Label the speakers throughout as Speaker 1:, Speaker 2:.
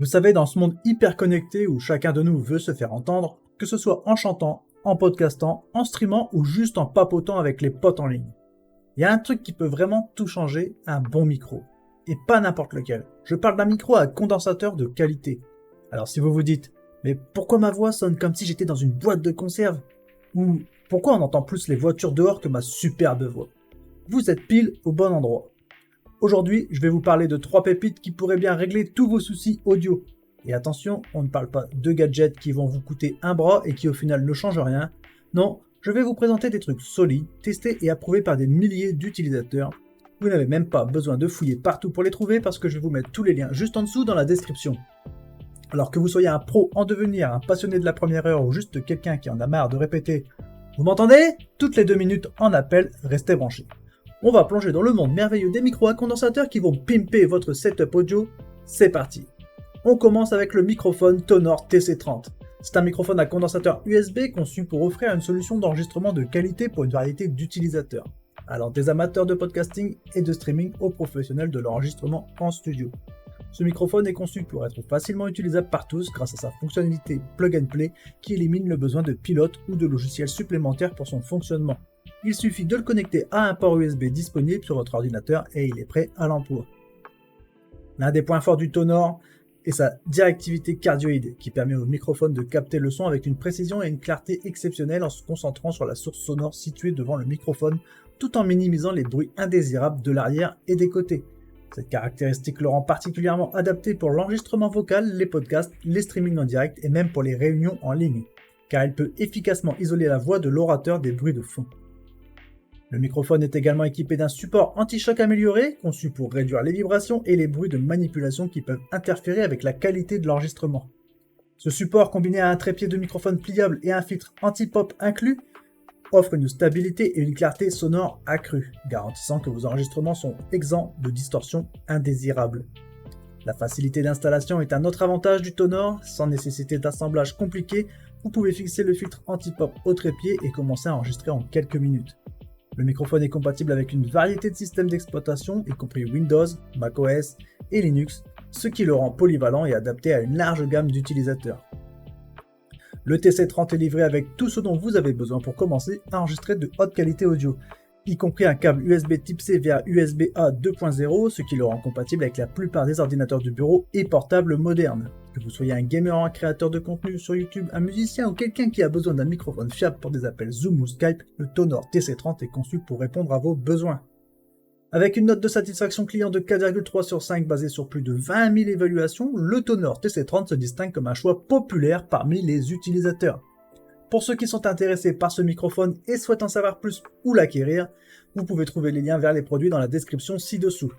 Speaker 1: Vous savez, dans ce monde hyper connecté où chacun de nous veut se faire entendre, que ce soit en chantant, en podcastant, en streamant ou juste en papotant avec les potes en ligne, il y a un truc qui peut vraiment tout changer, un bon micro. Et pas n'importe lequel. Je parle d'un micro à condensateur de qualité. Alors si vous vous dites, mais pourquoi ma voix sonne comme si j'étais dans une boîte de conserve? Ou pourquoi on entend plus les voitures dehors que ma superbe voix? Vous êtes pile au bon endroit. Aujourd'hui, je vais vous parler de 3 pépites qui pourraient bien régler tous vos soucis audio. Et attention, on ne parle pas de gadgets qui vont vous coûter un bras et qui au final ne changent rien. Non, je vais vous présenter des trucs solides, testés et approuvés par des milliers d'utilisateurs. Vous n'avez même pas besoin de fouiller partout pour les trouver parce que je vais vous mettre tous les liens juste en dessous dans la description. Alors que vous soyez un pro en devenir, un passionné de la première heure ou juste quelqu'un qui en a marre de répéter « Vous m'entendez ?» Toutes les 2 minutes en appel, restez branchés. On va plonger dans le monde merveilleux des micros à condensateurs qui vont pimper votre setup audio. C'est parti. On commence avec le microphone Tonor TC30. C'est un microphone à condensateur USB conçu pour offrir une solution d'enregistrement de qualité pour une variété d'utilisateurs. Alors des amateurs de podcasting et de streaming aux professionnels de l'enregistrement en studio. Ce microphone est conçu pour être facilement utilisable par tous grâce à sa fonctionnalité plug and play qui élimine le besoin de pilote ou de logiciels supplémentaires pour son fonctionnement. Il suffit de le connecter à un port USB disponible sur votre ordinateur et il est prêt à l'emploi. L'un des points forts du Tonor est sa directivité cardioïde qui permet au microphone de capter le son avec une précision et une clarté exceptionnelles en se concentrant sur la source sonore située devant le microphone tout en minimisant les bruits indésirables de l'arrière et des côtés. Cette caractéristique le rend particulièrement adapté pour l'enregistrement vocal, les podcasts, les streamings en direct et même pour les réunions en ligne, car il peut efficacement isoler la voix de l'orateur des bruits de fond. Le microphone est également équipé d'un support anti-choc amélioré, conçu pour réduire les vibrations et les bruits de manipulation qui peuvent interférer avec la qualité de l'enregistrement. Ce support, combiné à un trépied de microphone pliable et un filtre anti-pop inclus, offre une stabilité et une clarté sonore accrue, garantissant que vos enregistrements sont exempts de distorsions indésirables. La facilité d'installation est un autre avantage du Tonor, sans nécessité d'assemblage compliqué, vous pouvez fixer le filtre anti-pop au trépied et commencer à enregistrer en quelques minutes. Le microphone est compatible avec une variété de systèmes d'exploitation, y compris Windows, macOS et Linux, ce qui le rend polyvalent et adapté à une large gamme d'utilisateurs. Le TC30 est livré avec tout ce dont vous avez besoin pour commencer à enregistrer de haute qualité audio, y compris un câble USB Type C vers USB-A 2.0, ce qui le rend compatible avec la plupart des ordinateurs du bureau et portables modernes. Que vous soyez un gamer, un créateur de contenu sur YouTube, un musicien ou quelqu'un qui a besoin d'un microphone fiable pour des appels Zoom ou Skype, le Tonor TC30 est conçu pour répondre à vos besoins. Avec une note de satisfaction client de 4,3 sur 5 basée sur plus de 20 000 évaluations, le Tonor TC30 se distingue comme un choix populaire parmi les utilisateurs. Pour ceux qui sont intéressés par ce microphone et souhaitent en savoir plus ou l'acquérir, vous pouvez trouver les liens vers les produits dans la description ci-dessous.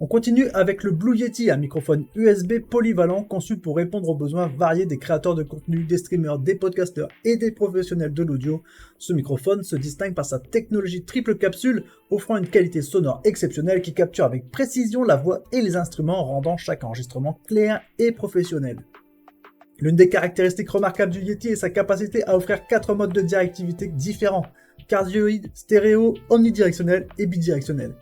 Speaker 1: On continue avec le Blue Yeti, un microphone USB polyvalent conçu pour répondre aux besoins variés des créateurs de contenu, des streamers, des podcasteurs et des professionnels de l'audio. Ce microphone se distingue par sa technologie triple capsule, offrant une qualité sonore exceptionnelle qui capture avec précision la voix et les instruments, rendant chaque enregistrement clair et professionnel. L'une des caractéristiques remarquables du Yeti est sa capacité à offrir 4 modes de directivité différents, cardioïde, stéréo, omnidirectionnel et bidirectionnel.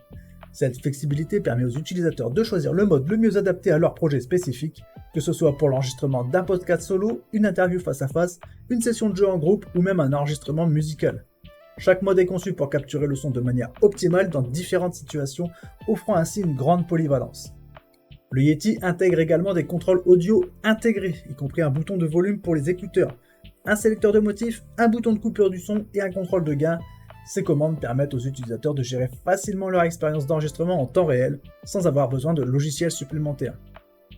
Speaker 1: Cette flexibilité permet aux utilisateurs de choisir le mode le mieux adapté à leur projet spécifique, que ce soit pour l'enregistrement d'un podcast solo, une interview face à face, une session de jeu en groupe ou même un enregistrement musical. Chaque mode est conçu pour capturer le son de manière optimale dans différentes situations, offrant ainsi une grande polyvalence. Le Yeti intègre également des contrôles audio intégrés, y compris un bouton de volume pour les écouteurs, un sélecteur de motifs, un bouton de coupure du son et un contrôle de gain. Ces commandes permettent aux utilisateurs de gérer facilement leur expérience d'enregistrement en temps réel, sans avoir besoin de logiciels supplémentaires.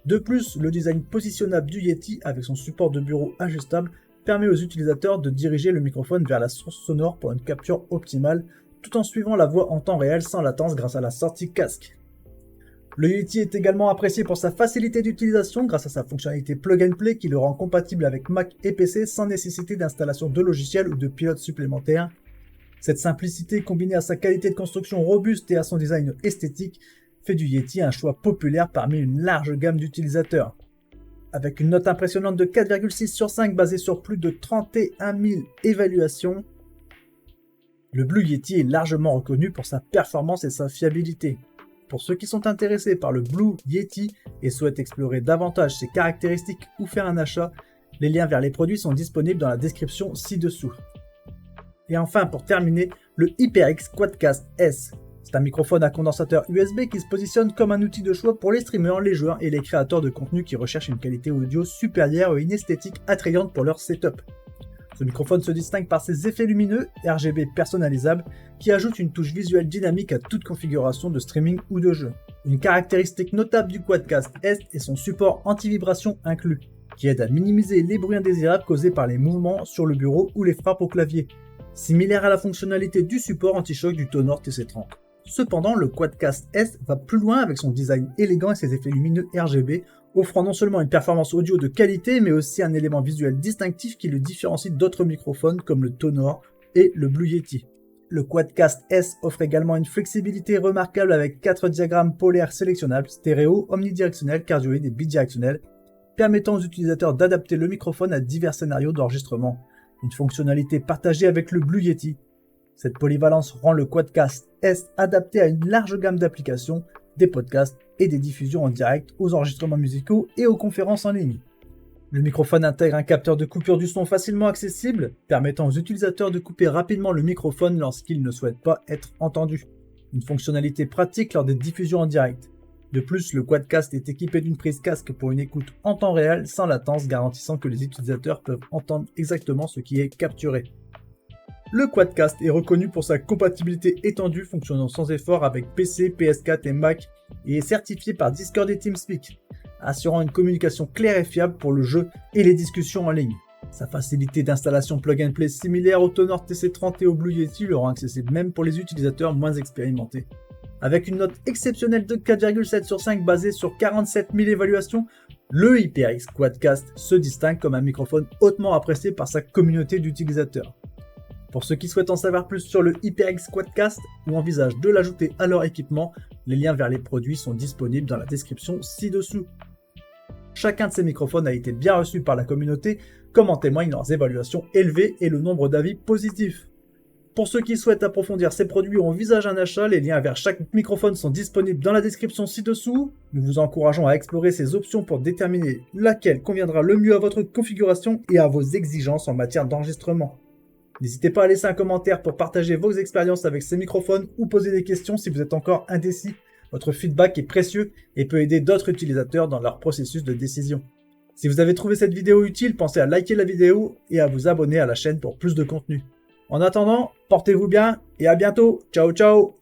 Speaker 1: De plus, le design positionnable du Yeti avec son support de bureau ajustable permet aux utilisateurs de diriger le microphone vers la source sonore pour une capture optimale, tout en suivant la voix en temps réel sans latence grâce à la sortie casque. Le Yeti est également apprécié pour sa facilité d'utilisation grâce à sa fonctionnalité plug and play qui le rend compatible avec Mac et PC sans nécessité d'installation de logiciels ou de pilotes supplémentaires. Cette simplicité combinée à sa qualité de construction robuste et à son design esthétique fait du Yeti un choix populaire parmi une large gamme d'utilisateurs. Avec une note impressionnante de 4,6 sur 5 basée sur plus de 31 000 évaluations, le Blue Yeti est largement reconnu pour sa performance et sa fiabilité. Pour ceux qui sont intéressés par le Blue Yeti et souhaitent explorer davantage ses caractéristiques ou faire un achat, les liens vers les produits sont disponibles dans la description ci-dessous. Et enfin, pour terminer, le HyperX Quadcast S. C'est un microphone à condensateur USB qui se positionne comme un outil de choix pour les streamers, les joueurs et les créateurs de contenu qui recherchent une qualité audio supérieure et une esthétique attrayante pour leur setup. Ce microphone se distingue par ses effets lumineux RGB personnalisables qui ajoutent une touche visuelle dynamique à toute configuration de streaming ou de jeu. Une caractéristique notable du Quadcast S est son support anti-vibration inclus, qui aide à minimiser les bruits indésirables causés par les mouvements sur le bureau ou les frappes au clavier, similaire à la fonctionnalité du support anti-choc du Tonor TC30. Cependant, le Quadcast S va plus loin avec son design élégant et ses effets lumineux RGB, offrant non seulement une performance audio de qualité, mais aussi un élément visuel distinctif qui le différencie d'autres microphones comme le Tonor et le Blue Yeti. Le Quadcast S offre également une flexibilité remarquable avec 4 diagrammes polaires sélectionnables, stéréo, omnidirectionnel, cardioïde et bidirectionnel, permettant aux utilisateurs d'adapter le microphone à divers scénarios d'enregistrement, une fonctionnalité partagée avec le Blue Yeti. Cette polyvalence rend le Quadcast S adapté à une large gamme d'applications, des podcasts et des diffusions en direct aux enregistrements musicaux et aux conférences en ligne. Le microphone intègre un capteur de coupure du son facilement accessible, permettant aux utilisateurs de couper rapidement le microphone lorsqu'ils ne souhaitent pas être entendus. Une fonctionnalité pratique lors des diffusions en direct. De plus, le Quadcast est équipé d'une prise casque pour une écoute en temps réel sans latence, garantissant que les utilisateurs peuvent entendre exactement ce qui est capturé. Le Quadcast est reconnu pour sa compatibilité étendue fonctionnant sans effort avec PC, PS4 et Mac et est certifié par Discord et TeamSpeak, assurant une communication claire et fiable pour le jeu et les discussions en ligne. Sa facilité d'installation plug and play similaire au Tonor TC30 et au Blue Yeti le rend accessible même pour les utilisateurs moins expérimentés. Avec une note exceptionnelle de 4,7 sur 5 basée sur 47 000 évaluations, le HyperX Quadcast se distingue comme un microphone hautement apprécié par sa communauté d'utilisateurs. Pour ceux qui souhaitent en savoir plus sur le HyperX Quadcast ou envisagent de l'ajouter à leur équipement, les liens vers les produits sont disponibles dans la description ci-dessous. Chacun de ces microphones a été bien reçu par la communauté, comme en témoignent leurs évaluations élevées et le nombre d'avis positifs. Pour ceux qui souhaitent approfondir ces produits ou envisagent un achat, les liens vers chaque microphone sont disponibles dans la description ci-dessous. Nous vous encourageons à explorer ces options pour déterminer laquelle conviendra le mieux à votre configuration et à vos exigences en matière d'enregistrement. N'hésitez pas à laisser un commentaire pour partager vos expériences avec ces microphones ou poser des questions si vous êtes encore indécis. Votre feedback est précieux et peut aider d'autres utilisateurs dans leur processus de décision. Si vous avez trouvé cette vidéo utile, pensez à liker la vidéo et à vous abonner à la chaîne pour plus de contenu. En attendant, portez-vous bien et à bientôt. Ciao ciao.